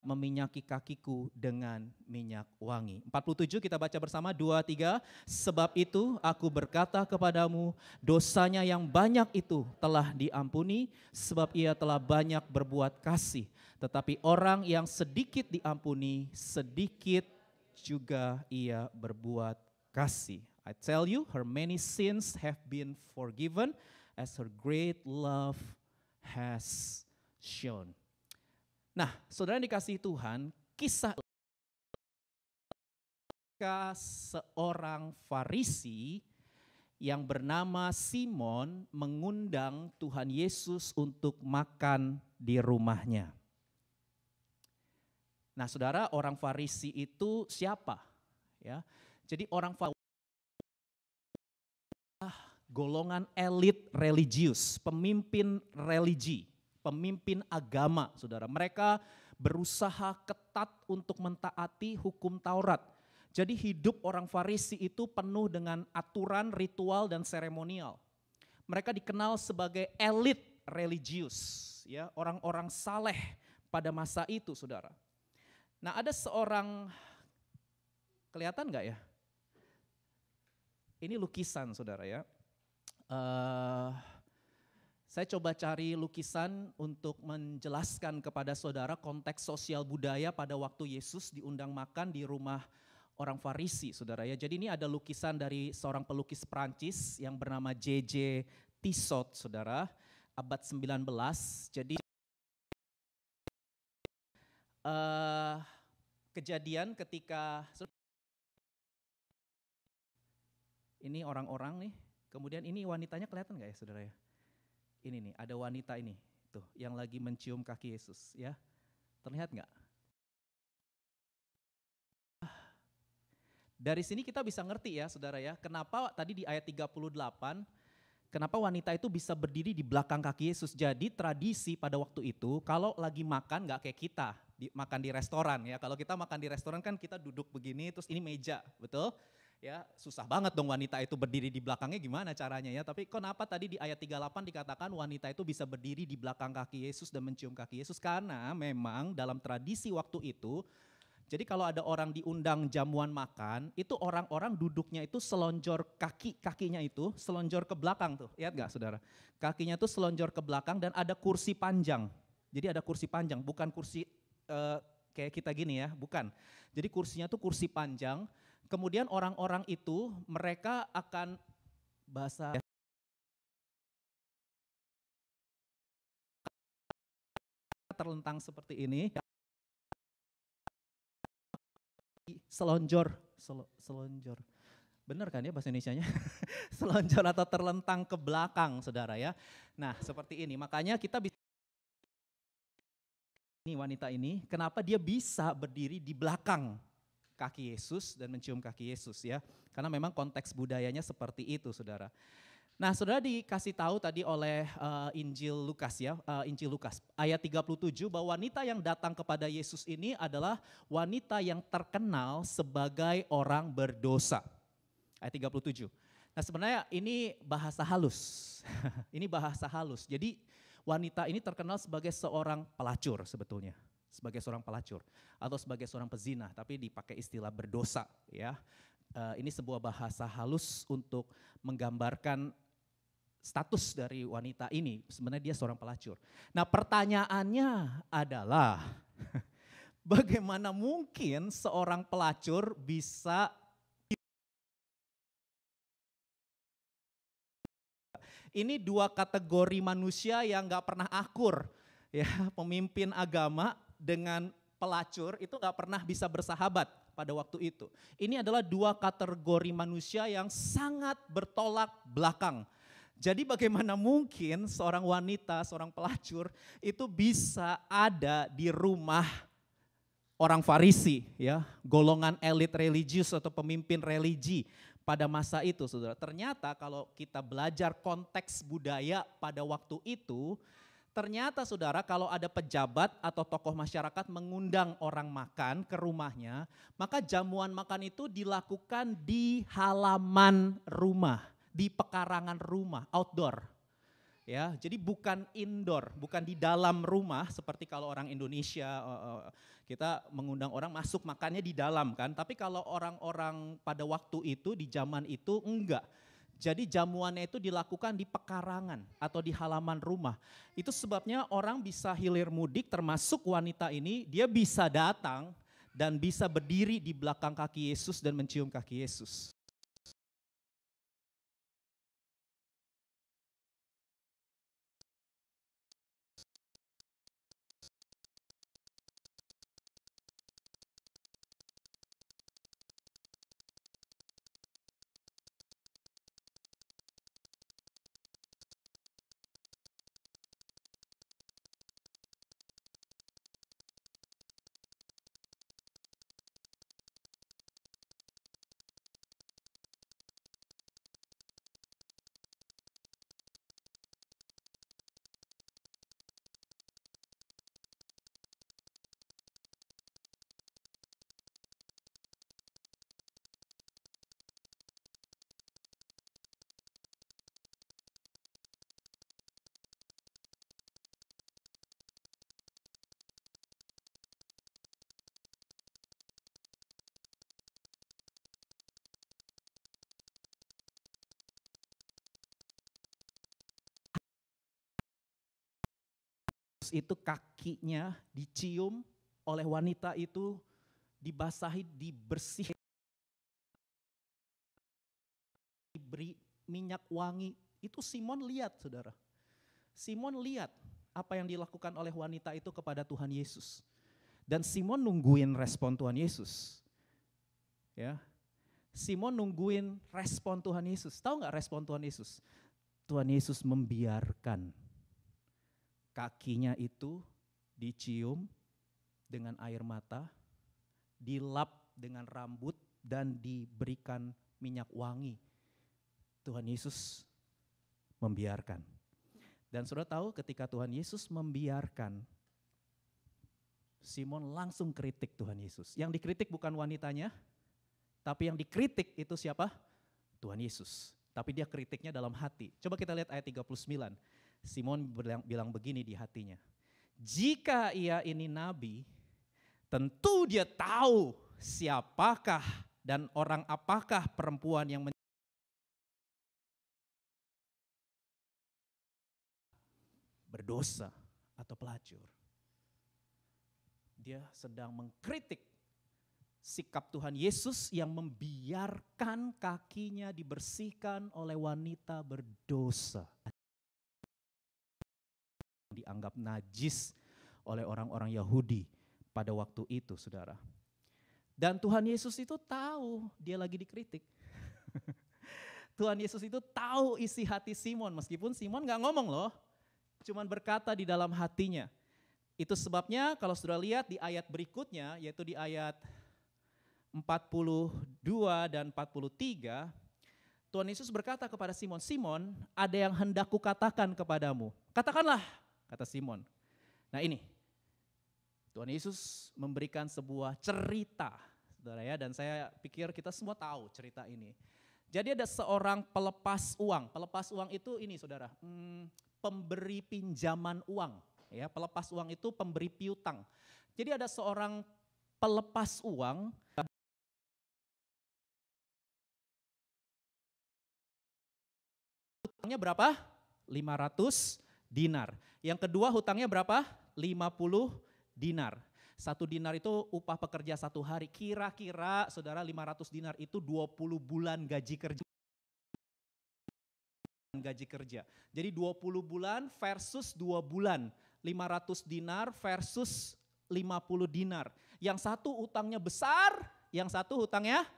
meminyaki kakiku dengan minyak wangi. 47 kita baca bersama, 2, 3. Sebab itu aku berkata kepadamu, dosanya yang banyak itu telah diampuni, sebab ia telah banyak berbuat kasih. Tetapi orang yang sedikit diampuni, sedikit juga ia berbuat kasih. I tell you, her many sins have been forgiven, as her great love has shown. Nah, saudara yang dikasihi Tuhan, kisah seorang Farisi yang bernama Simon mengundang Tuhan Yesus untuk makan di rumahnya. Nah, saudara, orang Farisi itu siapa? Ya, jadi orang Farisi golongan elit religius, pemimpin religi. Pemimpin agama, saudara. Mereka berusaha ketat untuk mentaati hukum Taurat. Jadi hidup orang Farisi itu penuh dengan aturan, ritual, dan seremonial. Mereka dikenal sebagai elit religius, ya, orang-orang saleh pada masa itu, saudara. Nah, ada seorang, kelihatan nggak ya? Ini lukisan, saudara ya. Saya coba cari lukisan untuk menjelaskan kepada saudara konteks sosial budaya pada waktu Yesus diundang makan di rumah orang Farisi, saudara ya. Jadi ini ada lukisan dari seorang pelukis Prancis yang bernama J.J. Tissot, saudara, abad 19. Jadi kejadian ketika ini orang-orang nih, kemudian ini wanitanya kelihatan nggak ya, saudara ya? Ini nih, ada wanita ini, tuh, yang lagi mencium kaki Yesus, ya. Terlihat nggak? Dari sini kita bisa ngerti ya, saudara ya, kenapa tadi di ayat 38, kenapa wanita itu bisa berdiri di belakang kaki Yesus. Jadi tradisi pada waktu itu, kalau lagi makan nggak kayak kita, makan di restoran ya. Kalau kita makan di restoran kan kita duduk begini, terus ini meja, betul? Ya, susah banget dong wanita itu berdiri di belakangnya, gimana caranya ya. Tapi kenapa tadi di ayat 38 dikatakan wanita itu bisa berdiri di belakang kaki Yesus dan mencium kaki Yesus? Karena memang dalam tradisi waktu itu, jadi kalau ada orang diundang jamuan makan, itu orang-orang duduknya itu selonjor kakinya itu selonjor ke belakang tuh. Lihat gak, saudara? Kakinya tuh selonjor ke belakang dan ada kursi panjang. Jadi ada kursi panjang, bukan kursi kayak kita gini ya, bukan. Jadi kursinya tuh kursi panjang. Kemudian orang-orang itu mereka akan bahasa terlentang seperti ini, selonjor, benar kan ya bahasa Indonesianya? Selonjor atau terlentang ke belakang, saudara ya. Nah, seperti ini, makanya kita bisa, ini wanita ini, kenapa dia bisa berdiri di belakang kaki Yesus dan mencium kaki Yesus ya. Karena memang konteks budayanya seperti itu, saudara. Nah, saudara dikasih tahu tadi oleh Injil Lukas ya, Injil Lukas ayat 37 bahwa wanita yang datang kepada Yesus ini adalah wanita yang terkenal sebagai orang berdosa. Ayat 37. Nah, sebenarnya ini bahasa halus. Ini bahasa halus. Jadi wanita ini terkenal sebagai seorang pelacur sebetulnya. Sebagai seorang pelacur atau sebagai seorang pezina, tapi dipakai istilah berdosa ya. Ini sebuah bahasa halus untuk menggambarkan status dari wanita ini. Sebenarnya dia seorang pelacur. Nah, pertanyaannya adalah bagaimana mungkin seorang pelacur bisa, ini dua kategori manusia yang gak pernah akur ya, pemimpin agama dengan pelacur itu gak pernah bisa bersahabat pada waktu itu. Ini adalah dua kategori manusia yang sangat bertolak belakang. Jadi bagaimana mungkin seorang wanita, seorang pelacur itu bisa ada di rumah orang Farisi ya, golongan elit religius atau pemimpin religi pada masa itu, saudara. Ternyata kalau kita belajar konteks budaya pada waktu itu, ternyata saudara kalau ada pejabat atau tokoh masyarakat mengundang orang makan ke rumahnya, maka jamuan makan itu dilakukan di halaman rumah, di pekarangan rumah, outdoor. Ya, jadi bukan indoor, bukan di dalam rumah seperti kalau orang Indonesia Kita mengundang orang masuk makannya di dalam kan, tapi kalau orang-orang pada waktu itu, di zaman itu enggak. Jadi jamuannya itu dilakukan di pekarangan atau di halaman rumah. Itu sebabnya orang bisa hilir mudik termasuk wanita ini, dia bisa datang dan bisa berdiri di belakang kaki Yesus dan mencium kaki Yesus. Itu kakinya dicium oleh wanita itu, dibasahi, dibersih, diberi minyak wangi. Itu Simon lihat, saudara. Simon lihat apa yang dilakukan oleh wanita itu kepada Tuhan Yesus. Dan Simon nungguin respon Tuhan Yesus. Ya, Simon nungguin respon Tuhan Yesus. Tahu nggak respon Tuhan Yesus? Tuhan Yesus membiarkan kakinya itu dicium dengan air mata, dilap dengan rambut, dan diberikan minyak wangi. Tuhan Yesus membiarkan. Dan saudara tahu ketika Tuhan Yesus membiarkan, Simon langsung kritik Tuhan Yesus. Yang dikritik bukan wanitanya, tapi yang dikritik itu siapa? Tuhan Yesus. Tapi dia kritiknya dalam hati. Coba kita lihat ayat 39. Simon bilang begini di hatinya. Jika ia ini nabi, tentu dia tahu siapakah dan orang apakah perempuan yang berdosa atau pelacur. Dia sedang mengkritik sikap Tuhan Yesus yang membiarkan kakinya dibersihkan oleh wanita berdosa. Dianggap najis oleh orang-orang Yahudi pada waktu itu, saudara. Dan Tuhan Yesus itu tahu dia lagi dikritik. Tuhan Yesus itu tahu isi hati Simon, meskipun Simon gak ngomong loh, cuman berkata di dalam hatinya. Itu sebabnya kalau saudara lihat di ayat berikutnya, yaitu di ayat 42 dan 43, Tuhan Yesus berkata kepada Simon, Simon, ada yang hendak kukatakan kepadamu. Katakanlah, kata Simon. Nah ini, Tuhan Yesus memberikan sebuah cerita, saudara ya, dan saya pikir kita semua tahu cerita ini. Jadi ada seorang pelepas uang. Pelepas uang itu ini, saudara, pemberi pinjaman uang. Ya, pelepas uang itu pemberi piutang. Jadi ada seorang pelepas uang. Hutangnya berapa? 500 dinar. Yang kedua hutangnya berapa? 50 dinar. 1 dinar itu upah pekerja 1 hari. Kira-kira saudara 500 dinar itu 20 bulan gaji kerja. Jadi 20 bulan versus 2 bulan. 500 dinar versus 50 dinar. Yang satu hutangnya besar, yang satu hutangnya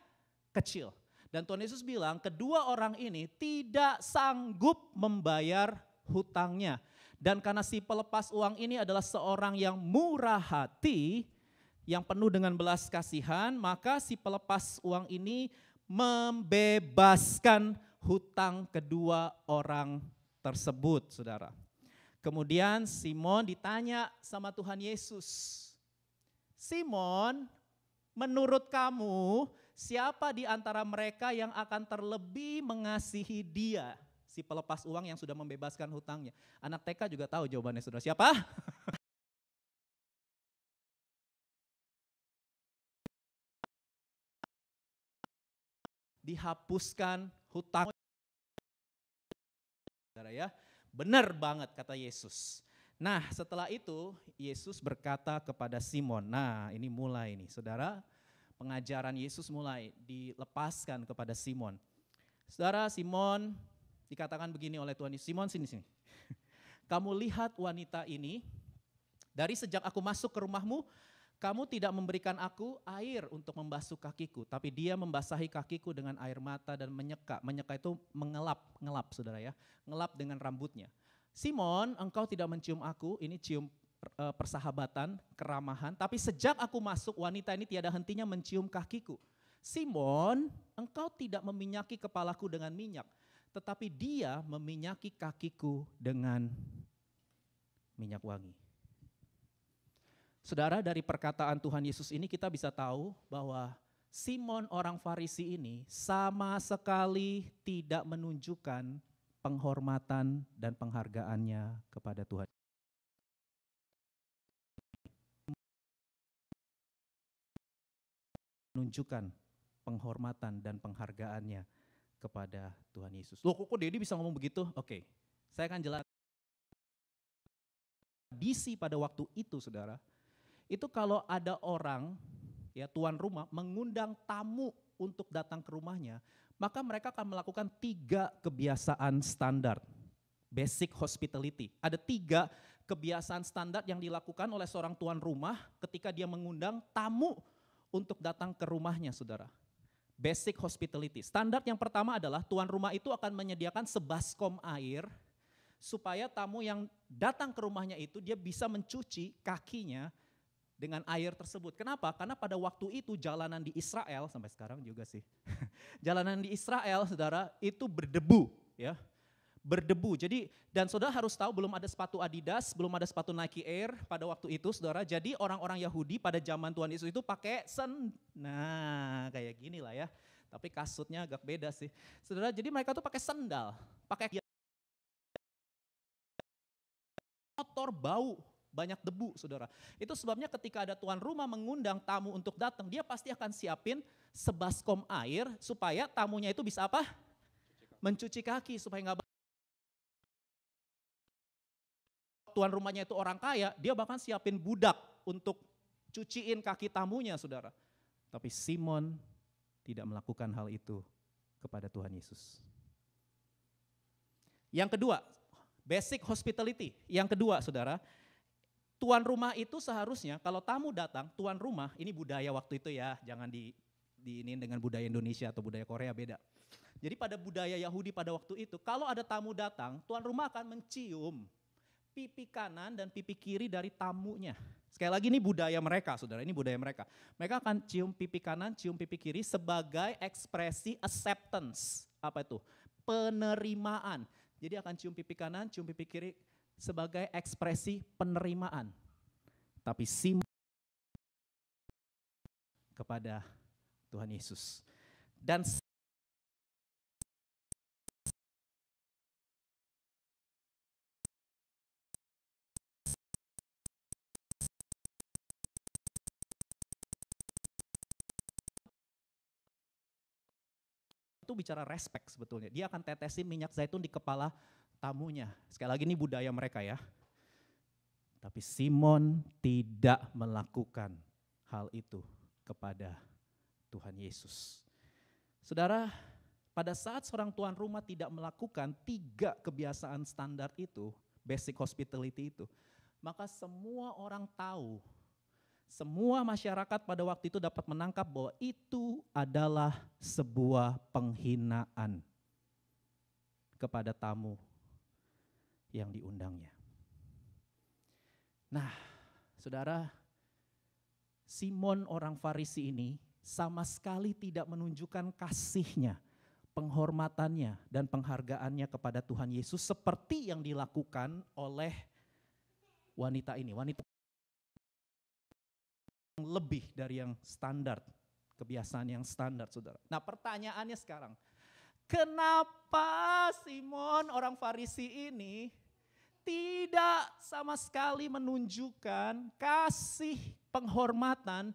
kecil. Dan Tuhan Yesus bilang kedua orang ini tidak sanggup membayar hutangnya. Dan karena si pelepas uang ini adalah seorang yang murah hati, yang penuh dengan belas kasihan, maka si pelepas uang ini membebaskan hutang kedua orang tersebut, saudara. Kemudian Simon ditanya sama Tuhan Yesus, Simon, menurut kamu siapa di antara mereka yang akan terlebih mengasihi dia? Si pelepas uang yang sudah membebaskan hutangnya. Anak TK juga tahu jawabannya, saudara. Siapa? dihapuskan hutang. Saudara ya, benar banget kata Yesus. Nah setelah itu Yesus berkata kepada Simon, nah ini mulai nih saudara, pengajaran Yesus mulai dilepaskan kepada Simon. Saudara, Simon dikatakan begini oleh Tuhan Yesus, Simon sini. Kamu lihat wanita ini, dari sejak aku masuk ke rumahmu, kamu tidak memberikan aku air untuk membasuh kakiku, tapi dia membasahi kakiku dengan air mata dan menyeka. Menyeka itu ngelap saudara ya, ngelap dengan rambutnya. Simon, engkau tidak mencium aku, ini cium persahabatan, keramahan, tapi sejak aku masuk wanita ini tiada hentinya mencium kakiku. Simon, engkau tidak meminyaki kepalaku dengan minyak, tetapi dia meminyaki kakiku dengan minyak wangi. Saudara, dari perkataan Tuhan Yesus ini kita bisa tahu bahwa Simon orang Farisi ini sama sekali tidak menunjukkan penghormatan dan penghargaannya kepada Tuhan. Menunjukkan penghormatan dan penghargaannya kepada Tuhan Yesus. Loh kok Dedi bisa ngomong begitu? Oke, saya akan jelaskan. Tradisi pada waktu itu saudara, itu kalau ada orang, ya tuan rumah mengundang tamu untuk datang ke rumahnya, maka mereka akan melakukan 3 kebiasaan standar, basic hospitality. Ada 3 kebiasaan standar yang dilakukan oleh seorang tuan rumah ketika dia mengundang tamu untuk datang ke rumahnya saudara. Basic hospitality. Standar yang pertama adalah tuan rumah itu akan menyediakan sebaskom air supaya tamu yang datang ke rumahnya itu dia bisa mencuci kakinya dengan air tersebut. Kenapa? Karena pada waktu itu jalanan di Israel, sampai sekarang juga sih, jalanan di Israel saudara itu berdebu ya. Berdebu. Jadi dan saudara harus tahu belum ada sepatu Adidas, belum ada sepatu Nike Air pada waktu itu saudara. Jadi orang-orang Yahudi pada zaman Tuhan Yesus itu pakai nah kayak gini lah ya. Tapi kasutnya agak beda sih. Saudara, jadi mereka tuh pakai sendal, pakai kotor, bau, banyak debu saudara. Itu sebabnya ketika ada tuan rumah mengundang tamu untuk datang, dia pasti akan siapin sebaskom air supaya tamunya itu bisa apa? Mencuci kaki supaya nggak. Tuan rumahnya itu orang kaya, dia bahkan siapin budak untuk cuciin kaki tamunya saudara. Tapi Simon tidak melakukan hal itu kepada Tuhan Yesus. Yang kedua, basic hospitality. Yang kedua saudara, tuan rumah itu seharusnya kalau tamu datang, tuan rumah, ini budaya waktu itu ya, jangan diinin dengan budaya Indonesia atau budaya Korea, beda. Jadi pada budaya Yahudi pada waktu itu, kalau ada tamu datang, tuan rumah akan mencium pipi kanan dan pipi kiri dari tamunya. Sekali lagi ini budaya mereka saudara, ini budaya mereka. Mereka akan cium pipi kanan, cium pipi kiri sebagai ekspresi acceptance. Apa itu? Penerimaan. Jadi akan cium pipi kanan, cium pipi kiri sebagai ekspresi penerimaan. Tapi Simon kepada Tuhan Yesus. Dan itu bicara respect sebetulnya. Dia akan tetesin minyak zaitun di kepala tamunya. Sekali lagi ini budaya mereka ya. Tapi Simon tidak melakukan hal itu kepada Tuhan Yesus. Saudara, pada saat seorang tuan rumah tidak melakukan 3 kebiasaan standar itu, basic hospitality itu, maka semua orang tahu, semua masyarakat pada waktu itu dapat menangkap bahwa itu adalah sebuah penghinaan kepada tamu yang diundangnya. Nah, saudara, Simon orang Farisi ini sama sekali tidak menunjukkan kasihnya, penghormatannya dan penghargaannya kepada Tuhan Yesus seperti yang dilakukan oleh wanita ini. Wanita yang lebih dari yang standar, kebiasaan yang standar saudara. Nah pertanyaannya sekarang, kenapa Simon orang Farisi ini tidak sama sekali menunjukkan kasih, penghormatan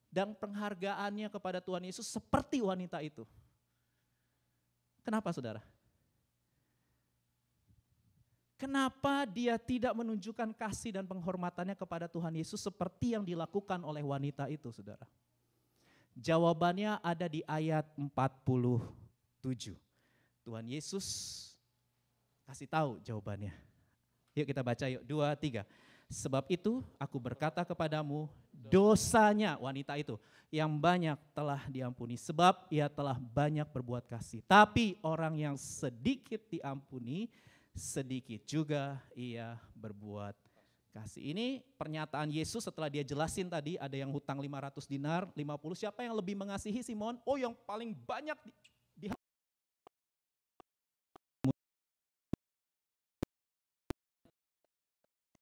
dan penghargaannya kepada Tuhan Yesus seperti wanita itu? Kenapa saudara? Kenapa dia tidak menunjukkan kasih dan penghormatannya kepada Tuhan Yesus seperti yang dilakukan oleh wanita itu, saudara? Jawabannya ada di ayat 47. Tuhan Yesus kasih tahu jawabannya. Yuk kita baca yuk, 2, 3. Sebab itu aku berkata kepadamu, dosanya wanita itu yang banyak telah diampuni. Sebab ia telah banyak berbuat kasih. Tapi orang yang sedikit diampuni, sedikit juga ia berbuat kasih. Ini pernyataan Yesus setelah dia jelasin tadi ada yang hutang 500 dinar, 50. Siapa yang lebih mengasihi Simon? Oh yang paling banyak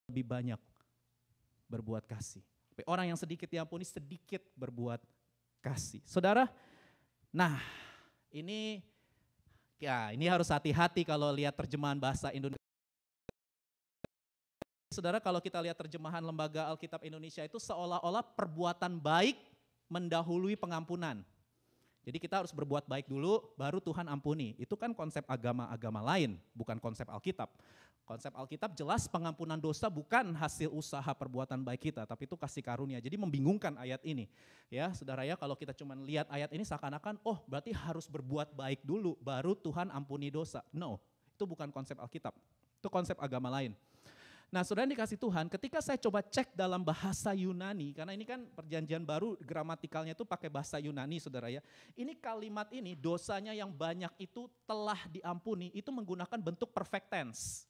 lebih banyak berbuat kasih. Orang yang sedikit diampuni, sedikit berbuat kasih. Saudara, nah ini harus hati-hati kalau lihat terjemahan bahasa Indonesia. Saudara, kalau kita lihat terjemahan Lembaga Alkitab Indonesia itu seolah-olah perbuatan baik mendahului pengampunan. Jadi kita harus berbuat baik dulu, baru Tuhan ampuni. Itu kan konsep agama-agama lain, bukan konsep Alkitab. Konsep Alkitab jelas pengampunan dosa bukan hasil usaha perbuatan baik kita, tapi itu kasih karunia. Jadi membingungkan ayat ini. Ya, saudara ya, kalau kita cuma lihat ayat ini seakan-akan, oh berarti harus berbuat baik dulu, baru Tuhan ampuni dosa. No, itu bukan konsep Alkitab. Itu konsep agama lain. Nah, saudara dikasih Tuhan, ketika saya coba cek dalam bahasa Yunani, karena ini kan perjanjian baru gramatikalnya itu pakai bahasa Yunani, saudara ya. Ini kalimat ini, dosanya yang banyak itu telah diampuni, itu menggunakan bentuk perfect tense.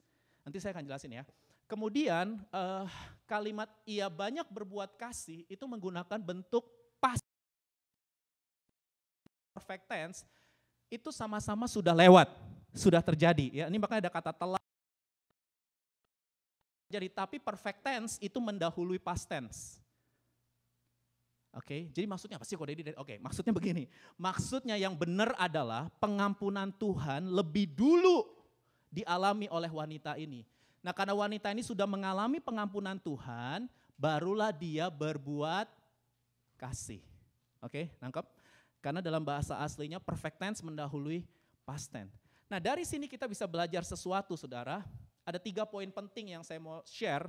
Nanti saya akan jelasin ya. Kemudian kalimat ia banyak berbuat kasih itu menggunakan bentuk past perfect tense, itu sama-sama sudah lewat, sudah terjadi. Ya, ini makanya ada kata telah. Jadi tapi perfect tense itu mendahului past tense. Oke, jadi maksudnya apa sih kode ini? Oke, maksudnya begini. Maksudnya yang benar adalah pengampunan Tuhan lebih dulu dialami oleh wanita ini. Nah, karena wanita ini sudah mengalami pengampunan Tuhan, barulah dia berbuat kasih. Oke, nangkep? Karena dalam bahasa aslinya perfect tense mendahului past tense. Nah, dari sini kita bisa belajar sesuatu, saudara. Ada 3 poin penting yang saya mau share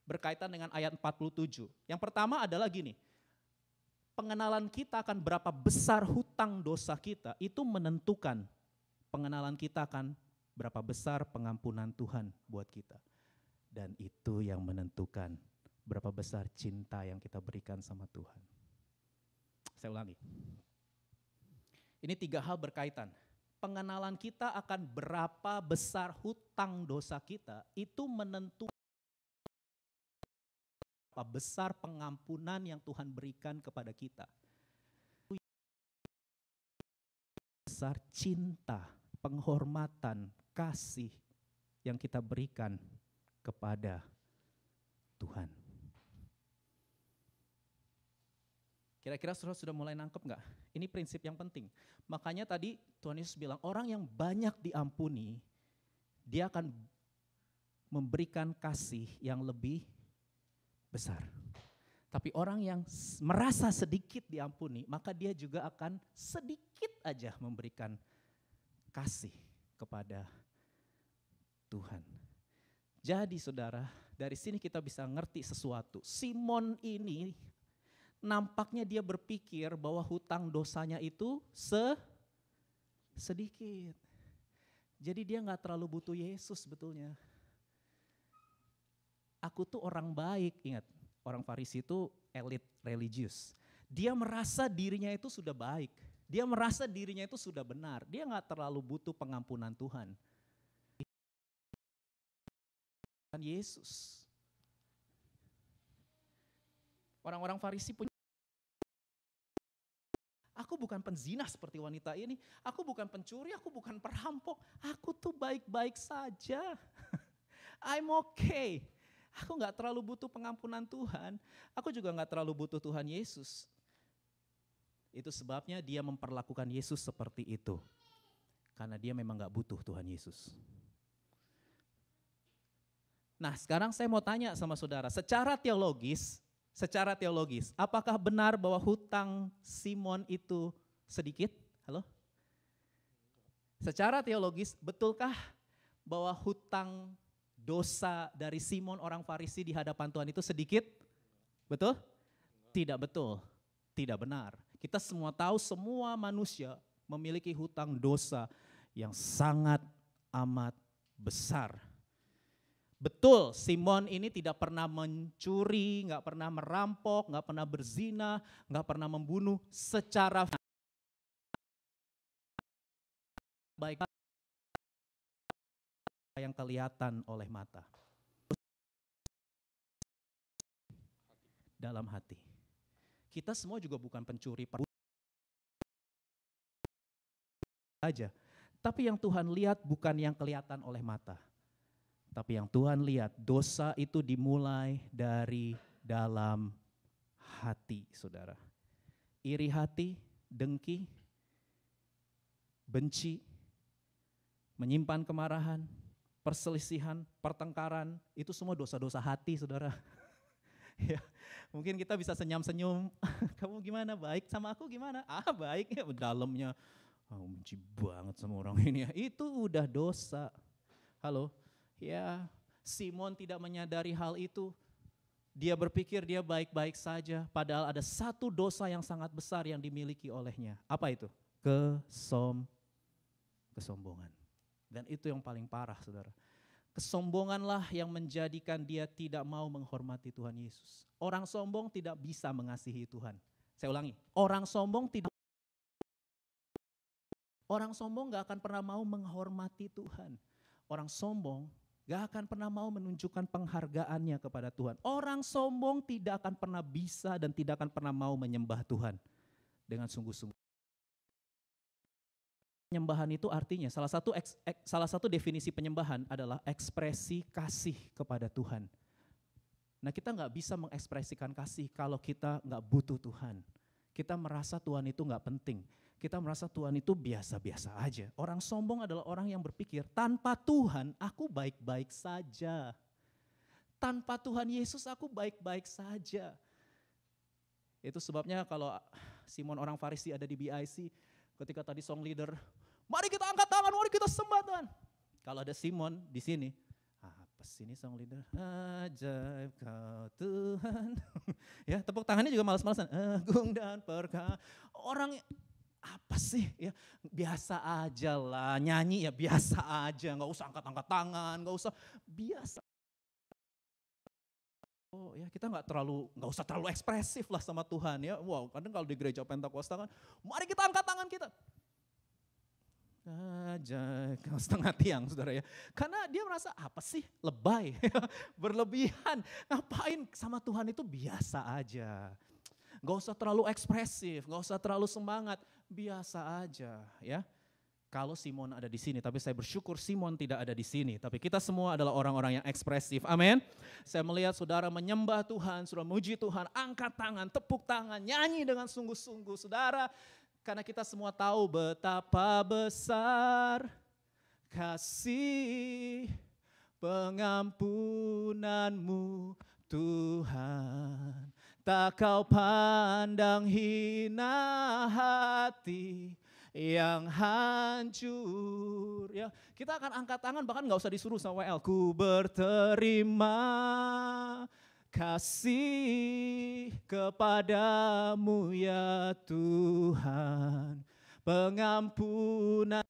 berkaitan dengan ayat 47. Yang pertama adalah gini, pengenalan kita akan berapa besar hutang dosa kita, itu menentukan pengenalan kita akan berapa besar pengampunan Tuhan buat kita. Dan itu yang menentukan berapa besar cinta yang kita berikan sama Tuhan. Saya ulangi. Ini 3 hal berkaitan. Pengenalan kita akan berapa besar hutang dosa kita, itu menentukan berapa besar pengampunan yang Tuhan berikan kepada kita. Besar cinta, penghormatan, kasih yang kita berikan kepada Tuhan. Kira-kira saudara sudah mulai nangkep enggak? Ini prinsip yang penting. Makanya tadi Tuhan Yesus bilang, orang yang banyak diampuni, dia akan memberikan kasih yang lebih besar. Tapi orang yang merasa sedikit diampuni, maka dia juga akan sedikit aja memberikan kasih kepada Tuhan. Jadi saudara, dari sini kita bisa ngerti sesuatu. Simon ini nampaknya dia berpikir bahwa hutang dosanya itu sedikit. Jadi dia gak terlalu butuh Yesus sebetulnya. Aku tuh orang baik, ingat orang Farisi itu elit religius. Dia merasa dirinya itu sudah baik. Dia merasa dirinya itu sudah benar. Dia gak terlalu butuh pengampunan Tuhan. Yesus. Orang-orang Farisi punya, aku bukan penzina seperti wanita ini, aku bukan pencuri, aku bukan perampok, aku tuh baik-baik saja. I'm okay. Aku gak terlalu butuh pengampunan Tuhan, aku juga gak terlalu butuh Tuhan Yesus. Itu sebabnya dia memperlakukan Yesus seperti itu. Karena dia memang gak butuh Tuhan Yesus. Nah sekarang saya mau tanya sama saudara, secara teologis, apakah benar bahwa hutang Simon itu sedikit? Halo? Secara teologis, betulkah bahwa hutang dosa dari Simon orang Farisi di hadapan Tuhan itu sedikit? Betul? Tidak betul, tidak benar. Kita semua tahu semua manusia memiliki hutang dosa yang sangat amat besar. Betul, Simon ini tidak pernah mencuri, nggak pernah merampok, nggak pernah berzina, nggak pernah membunuh secara baik yang kelihatan oleh mata. Dalam hati. Kita semua juga bukan pencuri aja. Tapi yang Tuhan lihat bukan yang kelihatan oleh mata. Tapi yang Tuhan lihat, dosa itu dimulai dari dalam hati, saudara. Iri hati, dengki, benci, menyimpan kemarahan, perselisihan, pertengkaran, itu semua dosa-dosa hati, saudara. Ya, mungkin kita bisa senyum-senyum, kamu gimana, baik sama aku gimana? Baik, ya dalamnya, benci banget sama orang ini ya, itu udah dosa. Halo, ya Simon tidak menyadari hal itu, dia berpikir dia baik-baik saja, padahal ada satu dosa yang sangat besar yang dimiliki olehnya. Apa itu? Kesombongan. Dan itu yang paling parah, saudara. Kesombonganlah yang menjadikan dia tidak mau menghormati Tuhan Yesus. Orang sombong tidak bisa mengasihi Tuhan. Saya ulangi, orang sombong gak akan pernah mau menghormati Tuhan. Orang sombong gak akan pernah mau menunjukkan penghargaannya kepada Tuhan. Orang sombong tidak akan pernah bisa dan tidak akan pernah mau menyembah Tuhan dengan sungguh-sungguh. Penyembahan itu artinya, salah satu definisi penyembahan adalah ekspresi kasih kepada Tuhan. Nah, kita nggak bisa mengekspresikan kasih kalau kita nggak butuh Tuhan. Kita merasa Tuhan itu nggak penting. Kita merasa Tuhan itu biasa-biasa aja. Orang sombong adalah orang yang berpikir, tanpa Tuhan aku baik-baik saja. Tanpa Tuhan Yesus aku baik-baik saja. Itu sebabnya kalau Simon orang Farisi ada di BIC, ketika tadi song leader, mari kita angkat tangan, mari kita sembah Tuhan. Kalau ada Simon di sini, apa sih ini song leader? Ajaib kau Tuhan. Ya, tepuk tangannya juga malas-malasan. Agung dan perkasa. Orang apa sih? Ya, biasa aja lah, nyanyi ya biasa aja, nggak usah angkat-angkat tangan, nggak usah, biasa. Oh ya, kita nggak usah terlalu ekspresif lah sama Tuhan ya. Wow, kadang kalau di gereja Pentakosta kan, mari kita angkat tangan kita. Aja setengah tiang, saudara ya. Karena dia merasa apa sih, lebay, berlebihan. Ngapain sama Tuhan itu biasa aja. Gak usah terlalu ekspresif, gak usah terlalu semangat, biasa aja ya. Kalau Simon ada di sini, tapi saya bersyukur Simon tidak ada di sini. Tapi kita semua adalah orang-orang yang ekspresif, amin. Saya melihat saudara menyembah Tuhan, saudara memuji Tuhan, angkat tangan, tepuk tangan, nyanyi dengan sungguh-sungguh saudara. Karena kita semua tahu betapa besar kasih pengampunanmu Tuhan. Tak kau pandang hina hati yang hancur. Ya, kita akan angkat tangan, bahkan gak usah disuruh sama WL. Ku berterima kasih kepadamu ya Tuhan. Pengampunan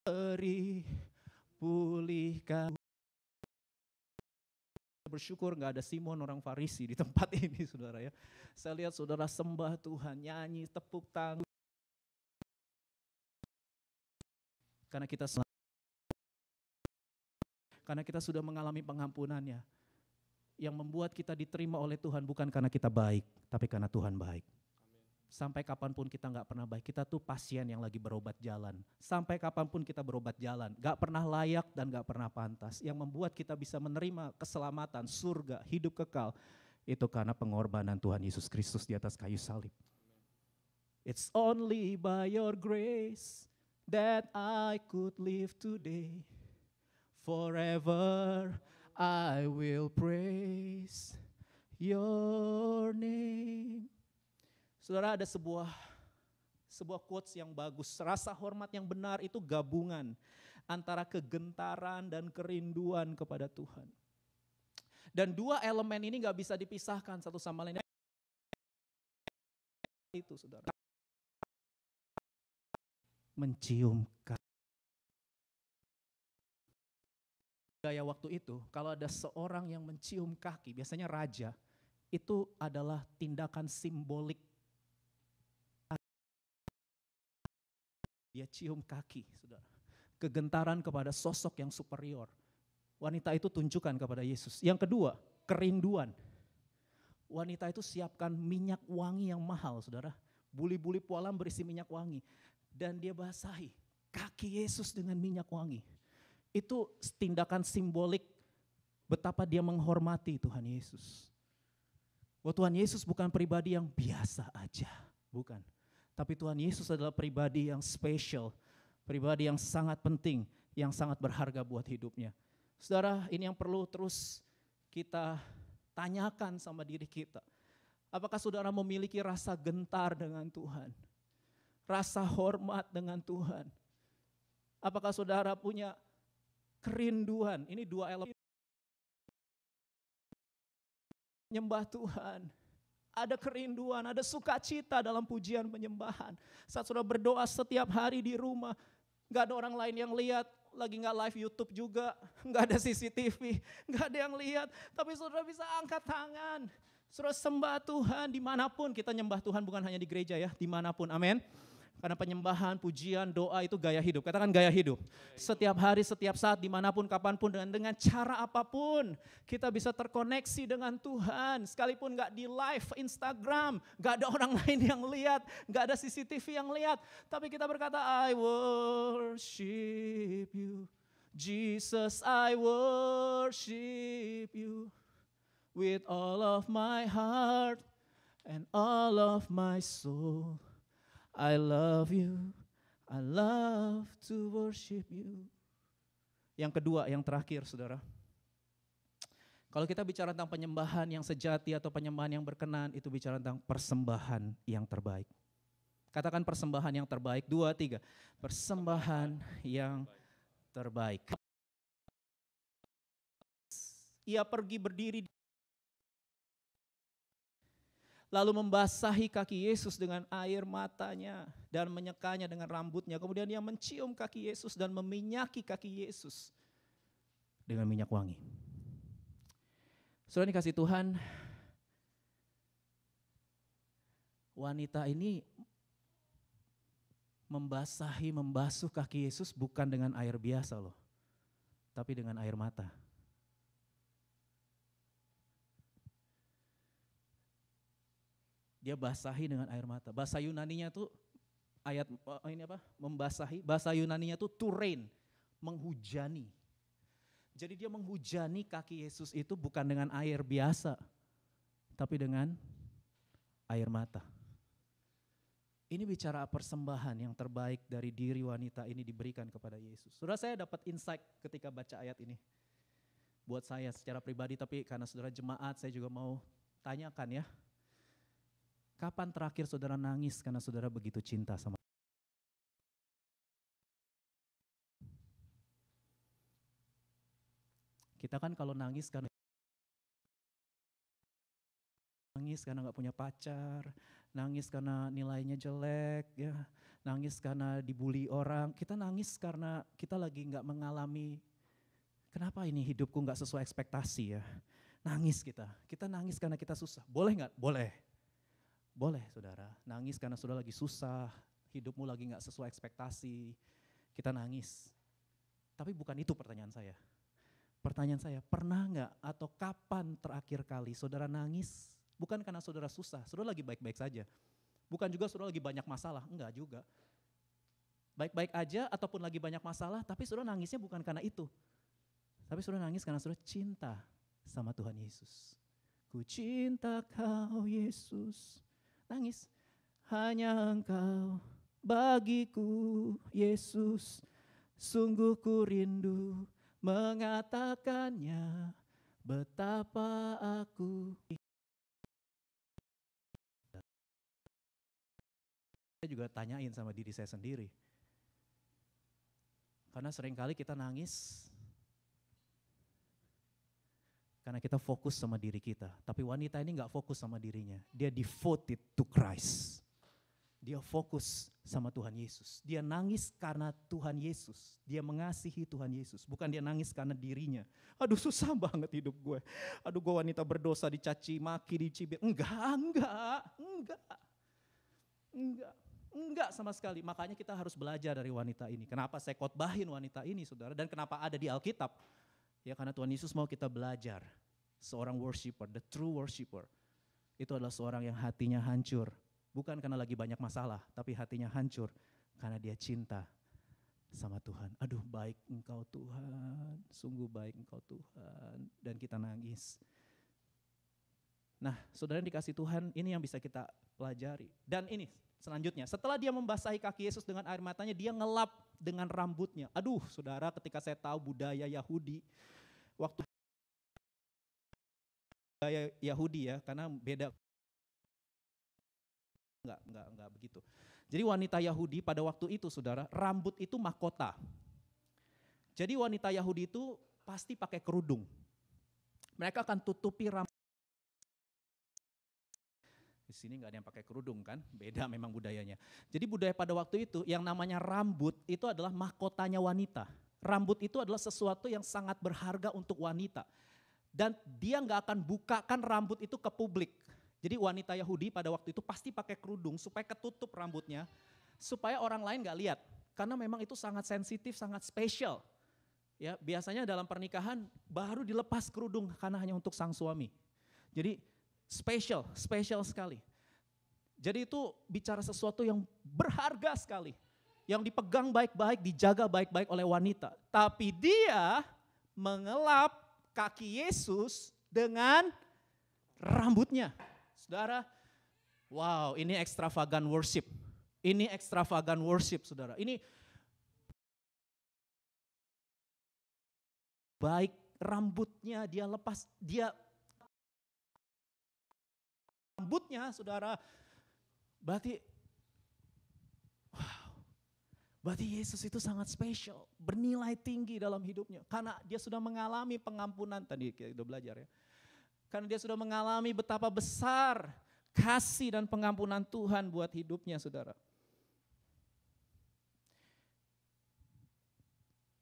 beri, pulihkan. Bersyukur gak ada Simon orang Farisi di tempat ini, saudara ya. Saya lihat saudara sembah Tuhan, nyanyi, tepuk tangan. Karena kita sudah mengalami pengampunannya. Yang membuat kita diterima oleh Tuhan bukan karena kita baik, tapi karena Tuhan baik. Sampai kapanpun kita gak pernah baik, kita tuh pasien yang lagi berobat jalan. Sampai kapanpun kita berobat jalan, gak pernah layak dan gak pernah pantas. Yang membuat kita bisa menerima keselamatan, surga, hidup kekal, itu karena pengorbanan Tuhan Yesus Kristus di atas kayu salib. It's only by your grace that I could live today. Forever I will praise your name. Saudara, ada sebuah Sebuah quotes yang bagus, rasa hormat yang benar itu gabungan antara kegentaran dan kerinduan kepada Tuhan. Dan dua elemen ini gak bisa dipisahkan satu sama lain. Itu saudara. Mencium gaya waktu itu, kalau ada seorang yang mencium kaki, biasanya raja, itu adalah tindakan simbolik. Dia cium kaki, saudara. Kegentaran kepada sosok yang superior. Wanita itu tunjukkan kepada Yesus. Yang kedua, kerinduan. Wanita itu siapkan minyak wangi yang mahal, saudara. Buli-buli pualam berisi minyak wangi. Dan dia basahi kaki Yesus dengan minyak wangi. Itu tindakan simbolik betapa dia menghormati Tuhan Yesus. Bahwa Tuhan Yesus bukan pribadi yang biasa aja, bukan. Tapi Tuhan Yesus adalah pribadi yang spesial, pribadi yang sangat penting, yang sangat berharga buat hidupnya. Saudara, ini yang perlu terus kita tanyakan sama diri kita. Apakah saudara memiliki rasa gentar dengan Tuhan? Rasa hormat dengan Tuhan? Apakah saudara punya kerinduan? Ini dua elemen. Menyembah Tuhan. Ada kerinduan, ada sukacita dalam pujian penyembahan. Saat saudara berdoa setiap hari di rumah, gak ada orang lain yang lihat, lagi gak live YouTube juga, gak ada CCTV, gak ada yang lihat. Tapi saudara bisa angkat tangan, saudara sembah Tuhan dimanapun. Kita nyembah Tuhan bukan hanya di gereja ya, dimanapun, amin. Karena penyembahan, pujian, doa itu gaya hidup. Katakan gaya hidup. Setiap hari, setiap saat, dimanapun, kapanpun, dengan cara apapun. Kita bisa terkoneksi dengan Tuhan. Sekalipun gak di live Instagram. Gak ada orang lain yang lihat. Gak ada CCTV yang lihat. Tapi kita berkata, I worship you. Jesus, I worship you. With all of my heart and all of my soul. I love you, I love to worship you. Yang kedua, yang terakhir saudara. Kalau kita bicara tentang penyembahan yang sejati atau penyembahan yang berkenan, itu bicara tentang persembahan yang terbaik. Katakan persembahan yang terbaik, 2, 3. Persembahan yang terbaik. Ia pergi berdiri lalu membasahi kaki Yesus dengan air matanya dan menyekanya dengan rambutnya. Kemudian dia mencium kaki Yesus dan meminyaki kaki Yesus dengan minyak wangi. Saudara dikasih Tuhan, wanita ini membasuh kaki Yesus bukan dengan air biasa loh, tapi dengan air mata. Dia basahi dengan air mata. Bahasa Yunaninya tuh membasahi. Bahasa Yunaninya tuh to rain, menghujani. Jadi dia menghujani kaki Yesus itu bukan dengan air biasa, tapi dengan air mata. Ini bicara persembahan yang terbaik dari diri wanita ini diberikan kepada Yesus. Saudara, saya dapat insight ketika baca ayat ini. Buat saya secara pribadi, tapi karena saudara jemaat saya juga mau tanyakan ya. Kapan terakhir saudara nangis karena saudara begitu cinta sama kita? Kan kalau nangis karena gak punya pacar, nangis karena nilainya jelek, ya, nangis karena dibully orang. Kita nangis karena kita lagi gak mengalami, kenapa ini hidupku gak sesuai ekspektasi ya. Nangis kita nangis karena kita susah. Boleh gak? Boleh. Boleh saudara, nangis karena saudara lagi susah, hidupmu lagi gak sesuai ekspektasi, kita nangis. Tapi bukan itu pertanyaan saya. Pertanyaan saya, pernah gak atau kapan terakhir kali saudara nangis? Bukan karena saudara susah, saudara lagi baik-baik saja. Bukan juga saudara lagi banyak masalah, enggak juga. Baik-baik aja ataupun lagi banyak masalah, tapi saudara nangisnya bukan karena itu. Tapi saudara nangis karena saudara cinta sama Tuhan Yesus. Ku cinta kau Yesus. Nangis, hanya Engkau bagiku Yesus, sungguh ku rindu mengatakannya, betapa aku Saya juga tanyain sama diri saya sendiri. Karena seringkali kita nangis karena kita fokus sama diri kita. Tapi wanita ini gak fokus sama dirinya. Dia devoted to Christ. Dia fokus sama Tuhan Yesus. Dia nangis karena Tuhan Yesus. Dia mengasihi Tuhan Yesus. Bukan dia nangis karena dirinya. Aduh susah banget hidup gue. Aduh gue wanita berdosa, dicaci maki, dicibir. Enggak sama sekali. Makanya kita harus belajar dari wanita ini. Kenapa saya khotbahin wanita ini, saudara? Dan kenapa ada di Alkitab? Ya karena Tuhan Yesus mau kita belajar. Seorang worshiper, the true worshiper. Itu adalah seorang yang hatinya hancur. Bukan karena lagi banyak masalah, tapi hatinya hancur. Karena dia cinta sama Tuhan. Aduh baik Engkau Tuhan, sungguh baik Engkau Tuhan. Dan kita nangis. Nah saudara yang dikasih Tuhan, ini yang bisa kita pelajari. Dan ini selanjutnya, setelah dia membasahi kaki Yesus dengan air matanya, dia ngelap dengan rambutnya. Aduh saudara, ketika saya tahu budaya Yahudi, waktu budaya Yahudi ya, karena beda, enggak begitu. Jadi wanita Yahudi pada waktu itu saudara, rambut itu mahkota. Jadi wanita Yahudi itu pasti pakai kerudung. Mereka akan tutupi rambut. Di sini nggak ada yang pakai kerudung kan, beda memang budayanya. Jadi budaya pada waktu itu yang namanya rambut itu adalah mahkotanya wanita. Rambut itu adalah sesuatu yang sangat berharga untuk wanita. Dan dia nggak akan bukakan rambut itu ke publik. Jadi wanita Yahudi pada waktu itu pasti pakai kerudung supaya ketutup rambutnya, supaya orang lain nggak lihat. Karena memang itu sangat sensitif, sangat spesial. Ya, biasanya dalam pernikahan baru dilepas kerudung karena hanya untuk sang suami. Jadi spesial sekali. Jadi itu bicara sesuatu yang berharga sekali. Yang dipegang baik-baik, dijaga baik-baik oleh wanita. Tapi dia mengelap kaki Yesus dengan rambutnya. Saudara, wow ini extravagant worship. Ini extravagant worship saudara. Ini baik rambutnya dia lepas, dia rambutnya saudara, berarti Yesus itu sangat spesial, bernilai tinggi dalam hidupnya. Karena dia sudah mengalami pengampunan, tadi kita sudah belajar ya. Karena dia sudah mengalami betapa besar kasih dan pengampunan Tuhan buat hidupnya saudara.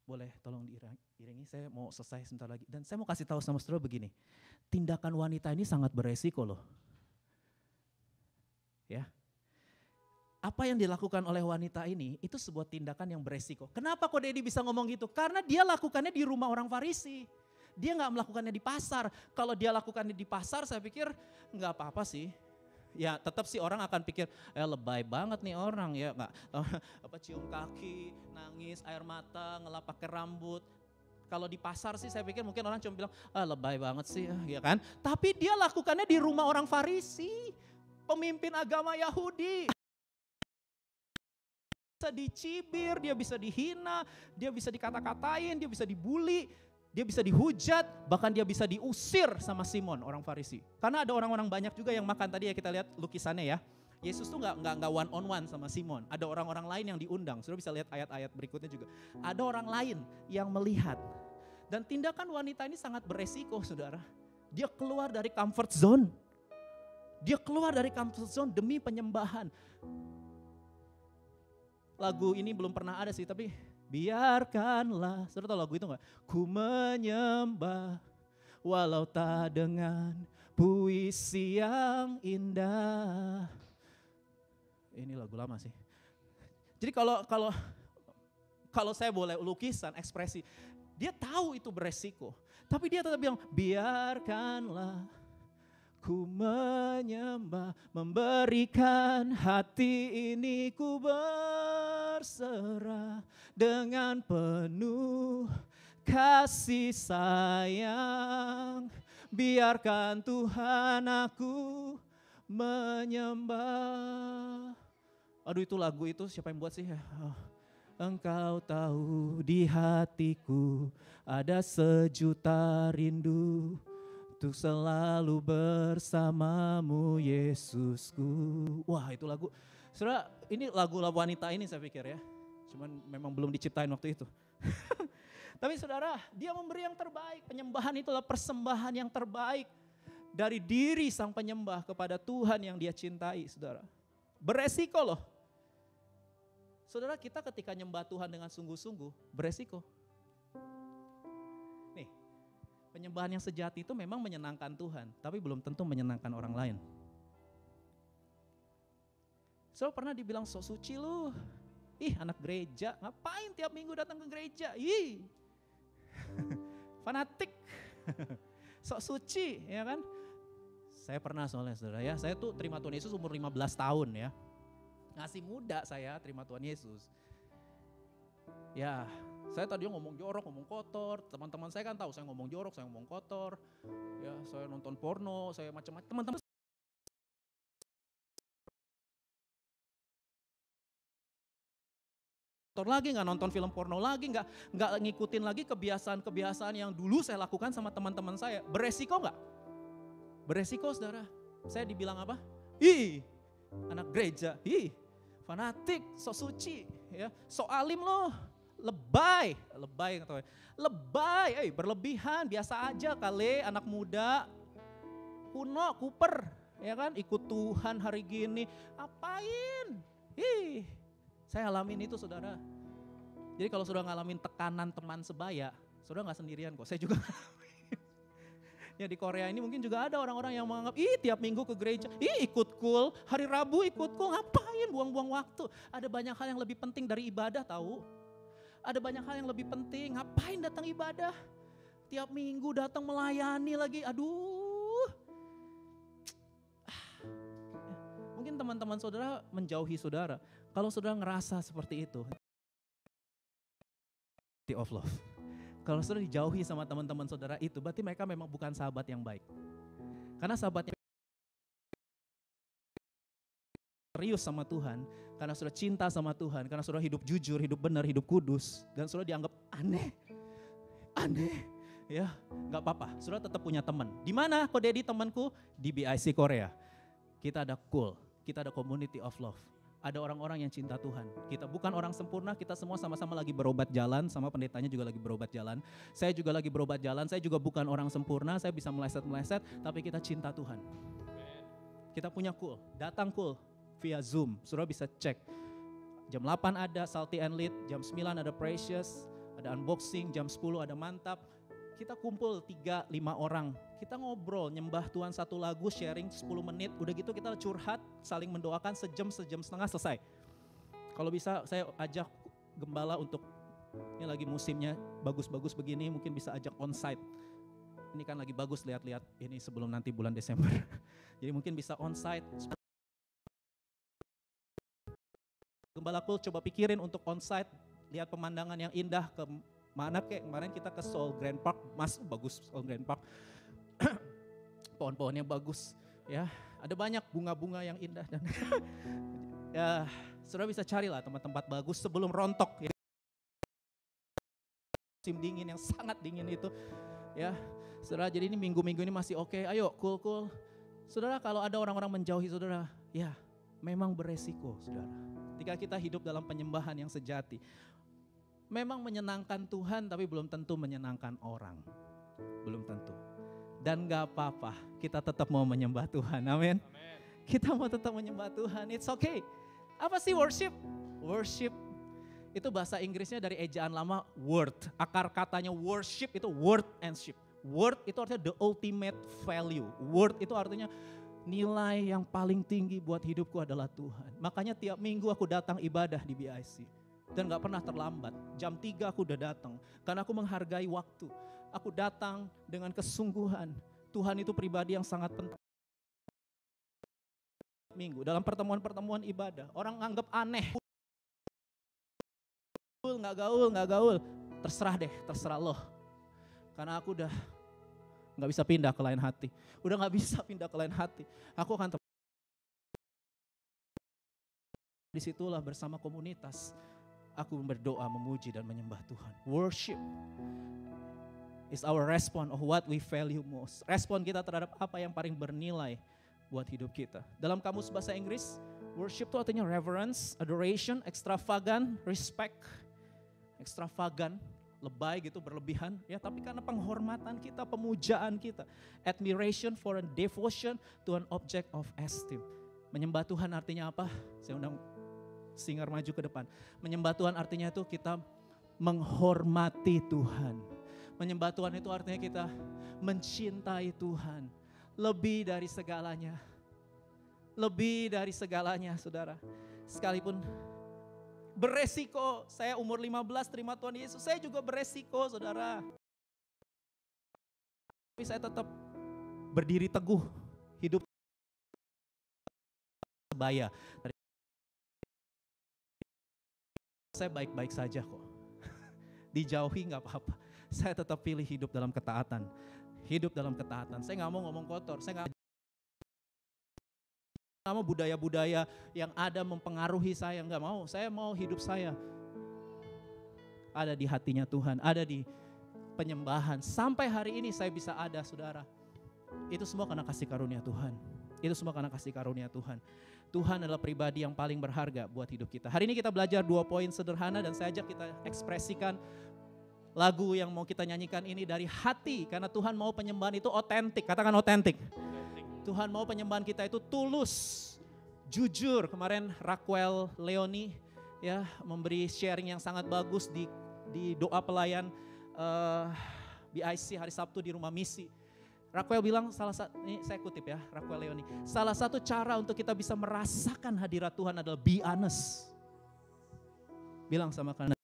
Boleh tolong diiringi, saya mau selesai sebentar lagi. Dan saya mau kasih tahu sama saudara begini, tindakan wanita ini sangat beresiko loh. Ya. Apa yang dilakukan oleh wanita ini itu sebuah tindakan yang beresiko. Kenapa kok Dedi bisa ngomong gitu? Karena dia lakukannya di rumah orang Farisi. Dia gak melakukannya di pasar. Kalau dia lakukannya di pasar saya pikir gak apa-apa sih. Ya tetap sih orang akan pikir lebay banget nih orang ya. Gak, cium kaki, nangis, air mata, ngelap pakai rambut. Kalau di pasar sih saya pikir mungkin orang cuma bilang lebay banget sih ya kan. Tapi dia lakukannya di rumah orang Farisi. Pemimpin agama Yahudi. Bisa dicibir, dia bisa dihina, dia bisa dikata-katain, dia bisa dibully, dia bisa dihujat, bahkan dia bisa diusir sama Simon orang Farisi. Karena ada orang-orang banyak juga yang makan, tadi ya kita lihat lukisannya ya. Yesus tuh nggak one on one sama Simon. Ada orang-orang lain yang diundang. Saudara bisa lihat ayat-ayat berikutnya juga. Ada orang lain yang melihat. Dan tindakan wanita ini sangat beresiko saudara. Dia keluar dari comfort zone. Dia keluar dari comfort zone demi penyembahan. Lagu ini belum pernah ada sih, tapi biarkanlah, saudara tahu lagu itu enggak? Ku menyembah walau tak dengan puisi yang indah. Ini lagu lama sih. Jadi kalau saya boleh lukisan, ekspresi, dia tahu itu beresiko. Tapi dia tetap bilang, biarkanlah ku menyembah, memberikan hati ini ku berserah dengan penuh kasih sayang. Biarkan Tuhan aku menyembah. Aduh itu lagu itu siapa yang buat sih? Engkau tahu di hatiku ada sejuta rindu. Untuk selalu bersamamu Yesusku. Wah itu lagu, saudara ini lagu wanita ini saya pikir ya. Cuman memang belum diciptain waktu itu. Tapi saudara, dia memberi yang terbaik. Penyembahan itulah persembahan yang terbaik dari diri sang penyembah kepada Tuhan yang dia cintai, saudara. Beresiko loh. Saudara, kita ketika nyembah Tuhan dengan sungguh-sungguh, beresiko. Nih, penyembahan yang sejati itu memang menyenangkan Tuhan, tapi belum tentu menyenangkan orang lain. Saudara pernah dibilang sok suci lu. Ih, anak gereja, ngapain tiap minggu datang ke gereja? Ih, fanatik, sok suci, ya kan? Saya pernah soalnya saudara ya, saya tuh terima Tuhan Yesus umur 15 tahun ya. Masih muda saya terima Tuhan Yesus. Ya, saya tadi ngomong jorok, ngomong kotor, teman-teman saya kan tahu saya ngomong jorok, saya ngomong kotor. Ya, saya nonton porno, saya macam-macam, teman-teman lagi, nggak nonton film porno lagi, nggak ngikutin lagi kebiasaan-kebiasaan yang dulu saya lakukan sama teman-teman saya. Beresiko nggak? Beresiko saudara. Saya dibilang apa? Ih, anak gereja, ih, fanatik, sok suci, ya, sok alim loh, lebay, berlebihan, biasa aja kali anak muda, kuno, kuper, ya kan, ikut Tuhan hari gini, apain? Ih. Saya alamin itu saudara. Jadi kalau saudara ngalamin tekanan teman sebaya, saudara gak sendirian kok, saya juga ngalamin. Ya di Korea ini mungkin juga ada orang-orang yang menganggap, ih tiap minggu ke gereja, ih ikut cool, hari Rabu ikut cool, ngapain buang-buang waktu. Ada banyak hal yang lebih penting dari ibadah tahu. Ada banyak hal yang lebih penting, ngapain datang ibadah. Tiap minggu datang melayani lagi, aduh. Mungkin teman-teman saudara menjauhi saudara. Kalau saudara ngerasa seperti itu, of love. Kalau saudara dijauhi sama teman-teman saudara itu, berarti mereka memang bukan sahabat yang baik. Karena sahabatnya serius sama Tuhan, karena saudara cinta sama Tuhan, karena saudara hidup jujur, hidup benar, hidup kudus, dan saudara dianggap aneh, ya nggak apa-apa. Saudara tetap punya teman. Di mana kok Dedi temanku? Di BIC Korea. Kita ada cool, kita ada community of love. Ada orang-orang yang cinta Tuhan. Kita bukan orang sempurna, kita semua sama-sama lagi berobat jalan, sama pendetanya juga lagi berobat jalan. Saya juga lagi berobat jalan, saya juga bukan orang sempurna, saya bisa meleset-meleset, tapi kita cinta Tuhan. Kita punya cool, datang cool via Zoom, saudara bisa cek. Jam 8 ada Salty and Lead, jam 9 ada Precious, ada unboxing, jam 10 ada Mantap. Kita kumpul 3-5 orang, kita ngobrol, nyembah Tuhan satu lagu, sharing 10 menit, udah gitu kita curhat, saling mendoakan sejam setengah selesai. Kalau bisa saya ajak gembala untuk, ini lagi musimnya bagus-bagus begini, mungkin bisa ajak onsite. Ini kan lagi bagus lihat-lihat ini sebelum nanti bulan Desember. Jadi mungkin bisa onsite. Gembalaku coba pikirin untuk onsite, lihat pemandangan yang indah ke mana kayak kemarin kita ke Seoul Grand Park, bagus Seoul Grand Park. Pohon-pohonnya bagus, ya. Ada banyak bunga-bunga yang indah dan ya, saudara bisa carilah tempat-tempat bagus sebelum rontok ya. Musim dingin yang sangat dingin itu, ya. Saudara, jadi ini minggu-minggu ini masih oke. Ayo, cool. Saudara, kalau ada orang-orang menjauhi saudara, ya, memang beresiko, saudara. Ketika kita hidup dalam penyembahan yang sejati, memang menyenangkan Tuhan tapi belum tentu menyenangkan orang. Belum tentu. Dan gak apa-apa, kita tetap mau menyembah Tuhan, amin. Kita mau tetap menyembah Tuhan, it's okay. Apa sih worship? Worship itu bahasa Inggrisnya dari ejaan lama word. Akar katanya worship itu word and ship. Word itu artinya the ultimate value. Word itu artinya nilai yang paling tinggi buat hidupku adalah Tuhan. Makanya tiap minggu aku datang ibadah di BIC. Dan gak pernah terlambat, jam 3 aku udah datang. Karena aku menghargai waktu. Aku datang dengan kesungguhan. Tuhan itu pribadi yang sangat penting. Minggu, dalam pertemuan-pertemuan ibadah, orang nganggap aneh. Gak gaul. Terserah loh. Karena aku udah gak bisa pindah ke lain hati. Udah gak bisa pindah ke lain hati. Aku akan disitulah bersama komunitas. Aku berdoa, memuji dan menyembah Tuhan. Worship. is our response of what we value most. Respon kita terhadap apa yang paling bernilai buat hidup kita. Dalam kamus bahasa Inggris, worship itu artinya reverence, adoration, extravagant, respect. Extravagant, lebay gitu, berlebihan. Ya, tapi karena penghormatan kita, pemujaan kita. Admiration for a devotion to an object of esteem. Menyembah Tuhan artinya apa? Saya undang singer maju ke depan. Menyembah Tuhan artinya itu kita menghormati Tuhan. Menyembah Tuhan itu artinya kita mencintai Tuhan. Lebih dari segalanya. Lebih dari segalanya, saudara. Sekalipun beresiko, saya umur 15 terima Tuhan Yesus, saya juga beresiko, saudara. Tapi saya tetap berdiri teguh, hidup sebaya. Saya baik-baik saja kok. Dijauhi gak apa-apa. Saya tetap pilih hidup dalam ketaatan. Hidup dalam ketaatan. Saya gak mau ngomong kotor. Saya gak mau budaya-budaya yang ada mempengaruhi saya. Gak mau. Saya mau hidup saya ada di hatinya Tuhan. Ada di penyembahan. Sampai hari ini saya bisa ada, saudara. Itu semua karena kasih karunia Tuhan. Itu semua karena kasih karunia Tuhan. Tuhan adalah pribadi yang paling berharga buat hidup kita. Hari ini kita belajar 2 poin sederhana dan saya ajak kita ekspresikan lagu yang mau kita nyanyikan ini dari hati. Karena Tuhan mau penyembahan itu otentik. Katakan otentik. Tuhan mau penyembahan kita itu tulus, jujur. Kemarin Raquel Leoni ya memberi sharing yang sangat bagus di doa pelayan BIC hari Sabtu di rumah misi. Raquel bilang ini saya kutip ya, Raquel Leoni. Salah satu cara untuk kita bisa merasakan hadirat Tuhan adalah be honest. Bilang sama kalian.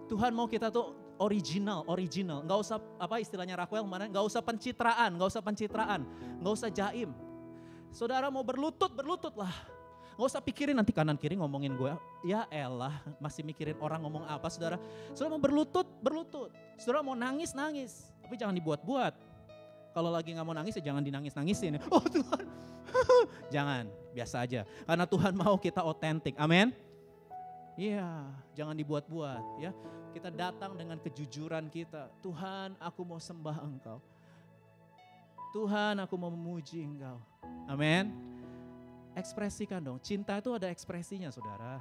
Tuhan mau kita tuh original. Nggak usah apa istilahnya Raquel kemarin, nggak usah pencitraan, nggak usah jaim. Saudara mau berlutut lah. Nggak usah pikirin nanti kanan kiri ngomongin gue. Ya elah, masih mikirin orang ngomong apa, saudara. Saudara mau berlutut. Saudara mau nangis. Tapi jangan dibuat-buat. Kalau lagi nggak mau nangis ya jangan dinangis-nangisin. Oh Tuhan, jangan, biasa aja. Karena Tuhan mau kita otentik, amin. Iya, jangan dibuat-buat ya. Kita datang dengan kejujuran kita. Tuhan, aku mau sembah Engkau. Tuhan, aku mau memuji Engkau. Amin. Ekspresikan dong. Cinta itu ada ekspresinya, saudara.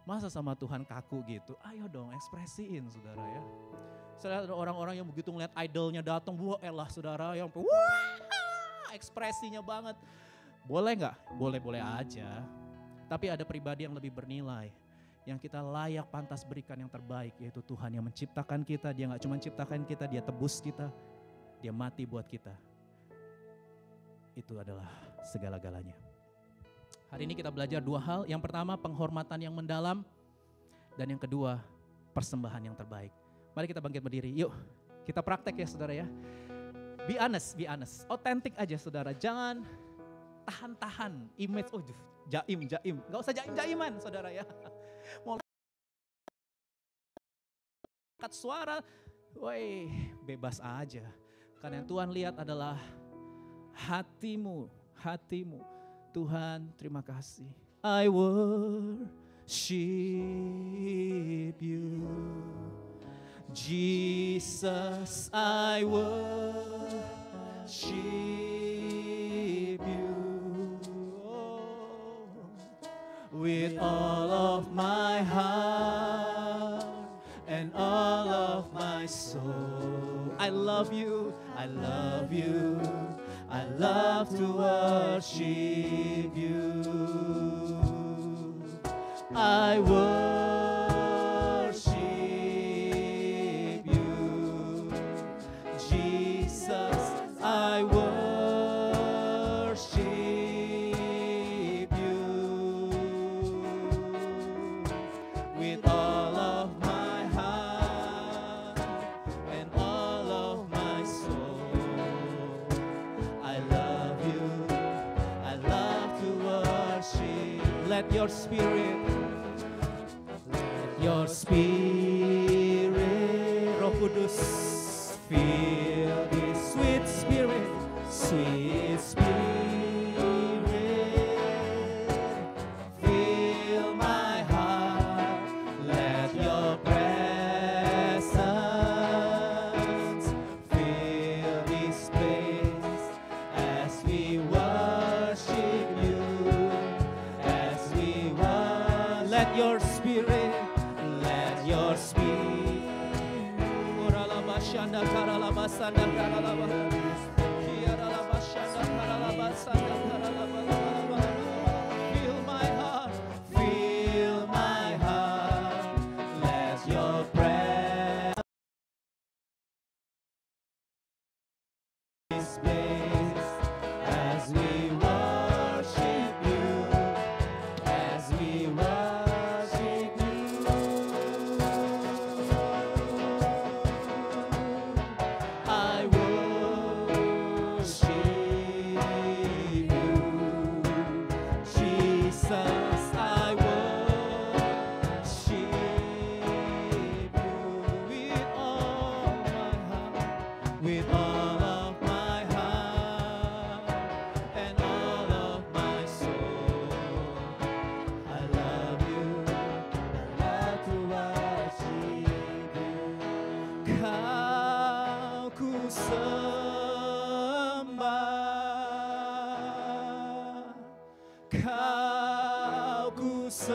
Masa sama Tuhan kaku gitu? Ayo dong, ekspresiin, saudara ya. Saudara, ada orang-orang yang begitu ngeliat idolnya datang, wah elah saudara, yang wah ekspresinya banget. Boleh nggak? Boleh-boleh aja. Tapi ada pribadi yang lebih bernilai. Yang kita layak pantas berikan yang terbaik, yaitu Tuhan yang menciptakan kita. Dia gak cuma menciptakan kita, dia tebus kita. Dia mati buat kita. Itu adalah segala-galanya. Hari ini kita belajar 2 hal. Yang pertama penghormatan yang mendalam. Dan yang kedua persembahan yang terbaik. Mari kita bangkit berdiri, yuk kita praktek ya saudara ya. Be honest. Otentik aja saudara, jangan tahan-tahan image. Oh jaim. Gak usah jaim-jaiman saudara ya. Mau angkat suara, woi bebas aja. Karena yang Tuhan lihat adalah hatimu. Tuhan terima kasih. I worship you. Jesus, I worship you. With all of my heart and all of my soul. I love you. I love to worship you. I worship you. Jesus, I worship you. With all of my heart and all of my soul, I love you. I love to worship. Let your spirit, Roh Kudus, feel this sweet spirit. Fill my heart. Let your presence Fill my heart, fill my heart, let your presence this place as we worship you, as we worship you. I worship you, Jesus. I worship you with all my heart, with all of my heart and all of my soul. I love you, I love to worship you. Kau ku sembah, Kau ku sembah,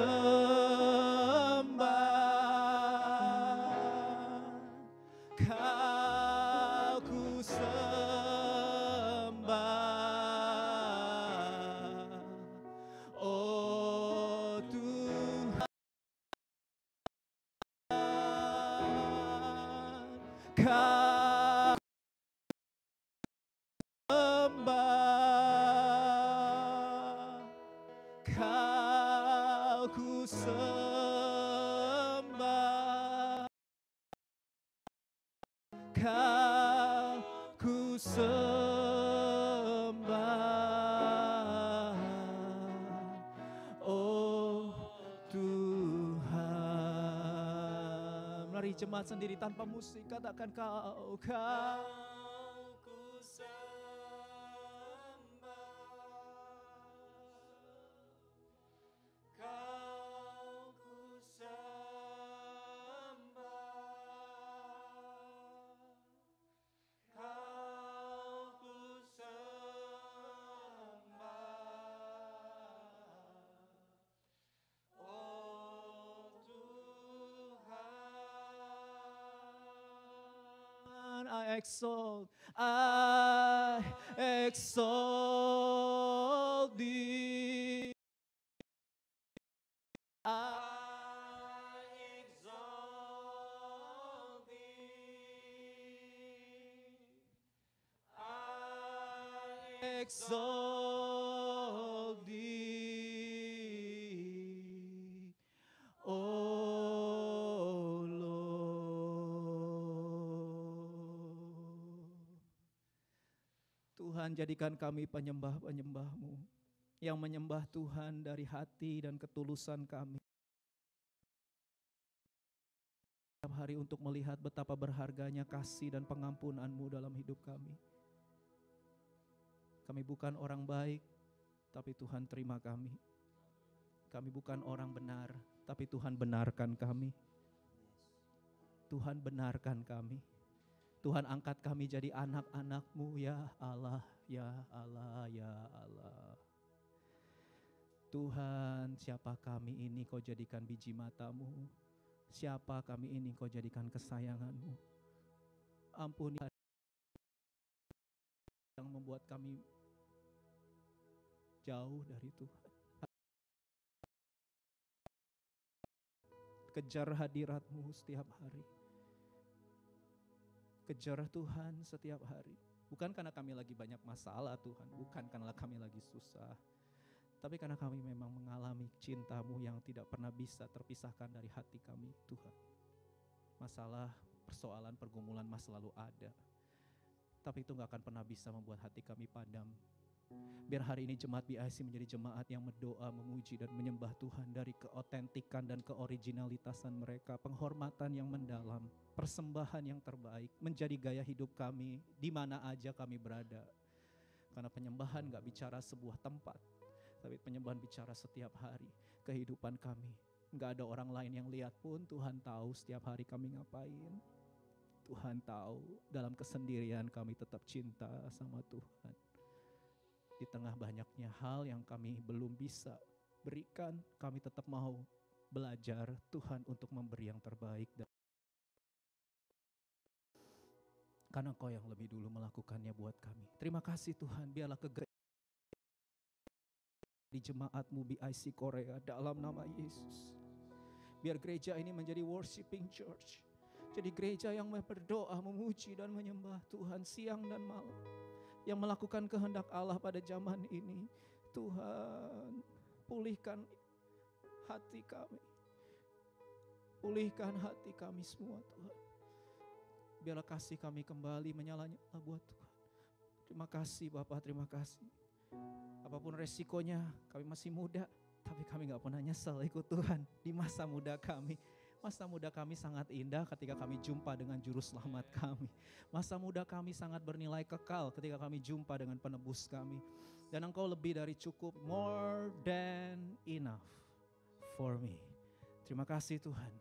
Kau ku sembah, oh Tuhan. Kau sembah, Kau ku sembah, Kau ku sembah, oh Tuhan. Mari jemaat sendiri tanpa musik katakan kau ku I exalt thee. I exalt thee. I exalt thee. Oh Lord. Tuhan, jadikan kami penyembah-penyembah-Mu yang menyembah Tuhan dari hati dan ketulusan kami. Setiap hari untuk melihat betapa berharganya kasih dan pengampunan-Mu dalam hidup kami. Kami bukan orang baik, tapi Tuhan terima kami. Kami bukan orang benar, tapi Tuhan benarkan kami. Tuhan benarkan kami. Tuhan angkat kami jadi anak-anak-Mu, ya Allah, ya Allah, ya Allah. Tuhan, siapa kami ini Kau jadikan biji mata-Mu? Siapa kami ini Kau jadikan kesayangan-Mu? Ampuni yang membuat kami jauh dari Tuhan. Kejar hadirat-Mu setiap hari. Kejar Tuhan setiap hari. Bukan karena kami lagi banyak masalah Tuhan, bukan karena kami lagi susah, tapi karena kami memang mengalami cinta-Mu yang tidak pernah bisa terpisahkan dari hati kami Tuhan. Masalah, persoalan, pergumulan masih selalu ada, tapi itu gak akan pernah bisa membuat hati kami padam. Biar hari ini jemaat BIC menjadi jemaat yang berdoa, memuji dan menyembah Tuhan dari keotentikan dan keoriginalitasan mereka, penghormatan yang mendalam, persembahan yang terbaik, menjadi gaya hidup kami di mana aja kami berada. Karena penyembahan gak bicara sebuah tempat, tapi penyembahan bicara setiap hari kehidupan kami. Gak ada orang lain yang lihat pun Tuhan tahu setiap hari kami ngapain. Tuhan tahu dalam kesendirian kami tetap cinta sama Tuhan. Di tengah banyaknya hal yang kami belum bisa berikan, kami tetap mau belajar Tuhan untuk memberi yang terbaik. Karena Engkau yang lebih dulu melakukannya buat kami. Terima kasih Tuhan, biarlah di jemaat-Mu BIC Korea dalam nama Yesus. Biar gereja ini menjadi worshiping church. Jadi gereja yang berdoa, memuji dan menyembah Tuhan siang dan malam. Yang melakukan kehendak Allah pada zaman ini. Tuhan, pulihkan hati kami. Pulihkan hati kami semua Tuhan. Biarlah kasih kami kembali menyala-nyala buat Tuhan. Terima kasih Bapak, terima kasih. Apapun resikonya, kami masih muda, tapi kami gak pernah nyesel ikut Tuhan di masa muda kami. Masa muda kami sangat indah ketika kami jumpa dengan juru selamat kami. Masa muda kami sangat bernilai kekal ketika kami jumpa dengan penebus kami. Dan Engkau lebih dari cukup, more than enough for me. Terima kasih Tuhan.